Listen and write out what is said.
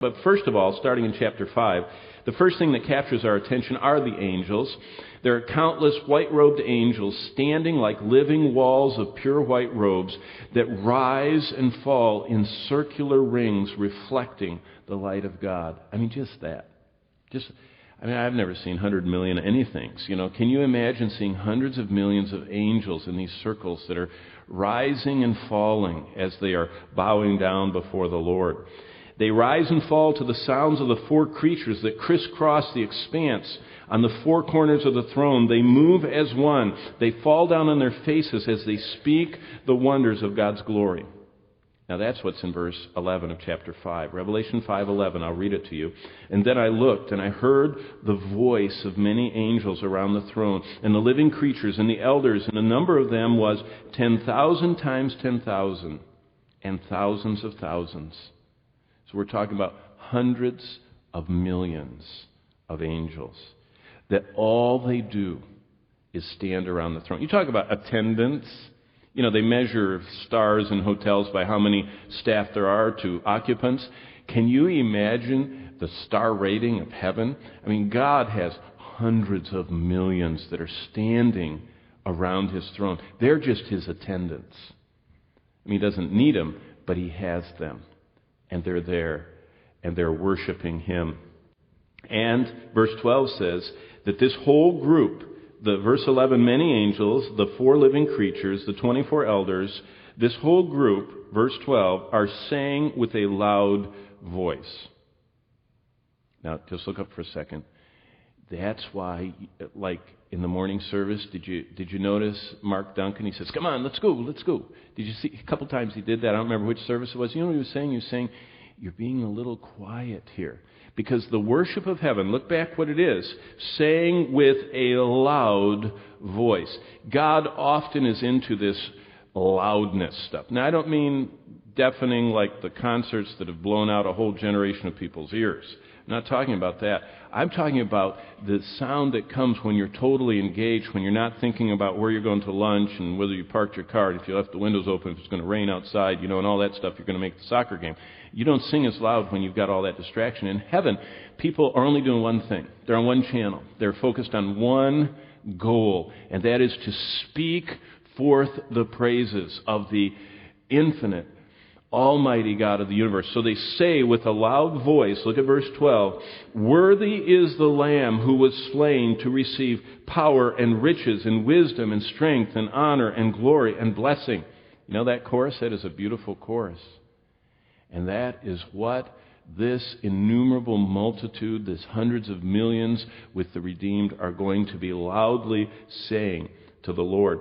But first of all, starting in chapter 5, the first thing that captures our attention are the angels. There are countless white-robed angels standing like living walls of pure white robes that rise and fall in circular rings reflecting the light of God. I mean, just that. I've never seen 100 million anythings. Can you imagine seeing hundreds of millions of angels in these circles that are rising and falling as they are bowing down before the Lord? They rise and fall to the sounds of the four creatures that crisscross the expanse on the four corners of the throne. They move as one. They fall down on their faces as they speak the wonders of God's glory. Now that's what's in verse 11 of chapter 5. Revelation 5:11, I'll read it to you. And then I looked, and I heard the voice of many angels around the throne, and the living creatures, and the elders, and the number of them was 10,000 times 10,000, and thousands of thousands. So we're talking about hundreds of millions of angels, that all they do is stand around the throne. You talk about attendance. They measure stars in hotels by how many staff there are to occupants. Can you imagine the star rating of heaven? God has hundreds of millions that are standing around His throne. They're just His attendants. He doesn't need them, but He has them. And they're there, and they're worshiping Him. And verse 12 says that this whole group, the verse 11, many angels, the four living creatures, the 24 elders, this whole group, verse 12, are saying with a loud voice. Now, just look up for a second. That's why, like in the morning service, did you notice Mark Duncan? He says, "Come on, let's go. Did you see? A couple times he did that. I don't remember which service it was. You know what he was saying? He was saying, you're being a little quiet here. Because the worship of heaven, look back what it is, saying with a loud voice. God often is into this loudness stuff. Now, I don't mean deafening like the concerts that have blown out a whole generation of people's ears. I'm not talking about that. I'm talking about the sound that comes when you're totally engaged, when you're not thinking about where you're going to lunch and whether you parked your car, and if you left the windows open, if it's going to rain outside, and all that stuff, you're going to make the soccer game. You don't sing as loud when you've got all that distraction. In heaven, people are only doing one thing. They're on one channel. They're focused on one goal, and that is to speak forth the praises of the infinite, Almighty God of the universe. So they say with a loud voice, look at verse 12, "Worthy is the Lamb who was slain to receive power and riches and wisdom and strength and honor and glory and blessing." That chorus? That is a beautiful chorus. And that is what this innumerable multitude, this hundreds of millions with the redeemed, are going to be loudly saying to the Lord.